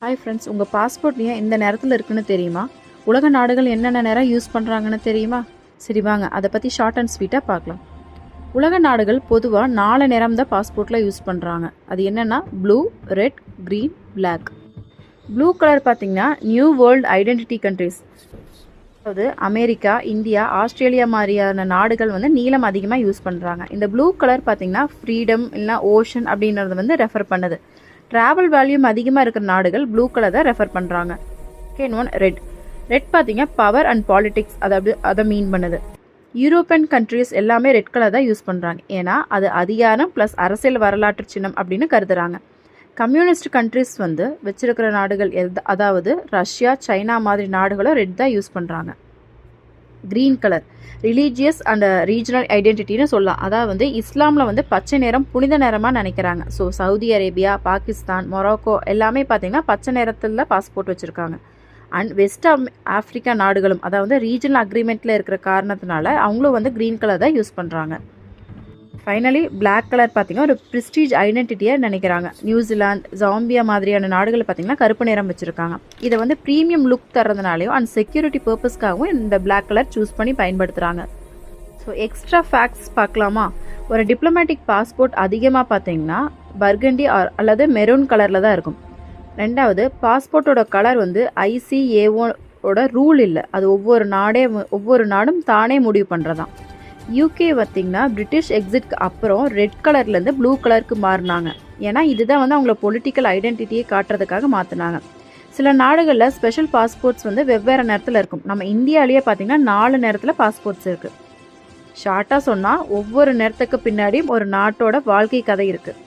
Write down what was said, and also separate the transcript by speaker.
Speaker 1: Hi friends, உங்கள் passport ஏன் இந்த நேரத்தில் இருக்குன்னு தெரியுமா? உலக நாடுகள் என்னென்ன நேரம் யூஸ் பண்ணுறாங்கன்னு தெரியுமா? சரி வாங்க, அதை பற்றி ஷார்ட் அண்ட் ஸ்வீட்டாக பார்க்கலாம். உலக நாடுகள் பொதுவாக 4 நிறம் தான் பாஸ்போர்ட்டில் யூஸ் பண்ணுறாங்க. அது என்னென்னா blue, red, green, black. Blue colour பார்த்திங்கன்னா நியூ வேர்ல்டு ஐடென்டிட்டி கண்ட்ரிஸ், அதாவது அமெரிக்கா, இந்தியா, ஆஸ்திரேலியா மாதிரியான நாடுகள் நீலம் அதிகமாக யூஸ் பண்ணுறாங்க. இந்த ப்ளூ கலர் பார்த்திங்கன்னா ஃப்ரீடம் இல்லைனா ஓஷன் அப்படின்றது ரெஃபர் பண்ணுது. ட்ராவல் வேல்யூம் அதிகமாக இருக்கிற நாடுகள் ப்ளூ கலர் தான் ரெஃபர் பண்ணுறாங்க. Second one red. ரெட் பார்த்தீங்கன்னா பவர் அண்ட் பாலிடிக்ஸ், அதை மீன் பண்ணுது. யூரோப்பியன் கண்ட்ரிஸ் எல்லாமே ரெட் கலர் தான் யூஸ் பண்ணுறாங்க. ஏன்னா அது அதிகாரம் ப்ளஸ் அரசியல் வரலாற்று சின்னம் அப்படின்னு கருதுறாங்க. கம்யூனிஸ்ட் கண்ட்ரிஸ் வச்சிருக்கிற நாடுகள் அதாவது ரஷ்யா, சைனா மாதிரி நாடுகளும் ரெட் தான் யூஸ் பண்ணுறாங்க. Green colour religious and regional ஐடென்டிட்டின்னு சொல்லலாம். அதாவது இஸ்லாமில் பச்சை நிறம் புனித நிறமாக நினைக்கிறாங்க. So Saudi Arabia, Pakistan, Morocco எல்லாமே பார்த்திங்கன்னா பச்சை நிறத்தில் பாஸ்போர்ட் வச்சுருக்காங்க. அண்ட் வெஸ்ட் ஆஃப்ரிக்கா நாடுகளும் அதாவது ரீஜனல் அக்ரிமெண்ட்டில் இருக்கிற காரணத்தினால அவங்களும் க்ரீன் கலர் தான் யூஸ் பண்ணுறாங்க. ஃபைனலி பிளாக் கலர் பார்த்திங்கன்னா ஒரு ப்ரிஸ்டீஜ் ஐடென்டிட்டியாக நினைக்கிறாங்க. நியூசிலாந்து, ஜாம்பியா மாதிரியான நாடுகள் பார்த்திங்கன்னா கருப்பு நிறம் வச்சுருக்காங்க. இதை ப்ரீமியம் லுக் தர்றதுனாலையும் அண்ட் செக்யூரிட்டி பர்பஸ்க்காகவும் இந்த பிளாக் கலர் சூஸ் பண்ணி பயன்படுத்துகிறாங்க. ஸோ எக்ஸ்ட்ரா ஃபேக்ட்ஸ் பார்க்கலாமா? ஒரு டிப்ளமேட்டிக் பாஸ்போர்ட் அதிகமாக பார்த்தீங்கன்னா பர்கண்டி அல்லது மெரூன் கலரில் தான் இருக்கும். ரெண்டாவது, பாஸ்போர்ட்டோட கலர் ICAO-ஓட ரூல் இல்லை, அது ஒவ்வொரு நாடும் தானே முடிவு பண்ணுறதான். யூகே பார்த்திங்கன்னா பிரிட்டிஷ் எக்ஸிட்க்கு அப்புறம் ரெட் கலர்லேருந்து ப்ளூ கலருக்கு மாறினாங்க. ஏன்னா இதுதான் அவங்கள பொலிட்டிக்கல் ஐடென்டிட்டியை காட்டுறதுக்காக மாற்றினாங்க. சில நாடுகளில் ஸ்பெஷல் பாஸ்போர்ட்ஸ் வெவ்வேறு நேரத்தில் இருக்கும். நம்ம இந்தியாவிலேயே பார்த்திங்கன்னா 4 நேரத்தில் பாஸ்போர்ட்ஸ் இருக்குது. ஷார்ட்டாக சொன்னால் ஒவ்வொரு நேரத்துக்கு பின்னாடியும் ஒரு நாட்டோட வாழ்க்கை கதை இருக்குது.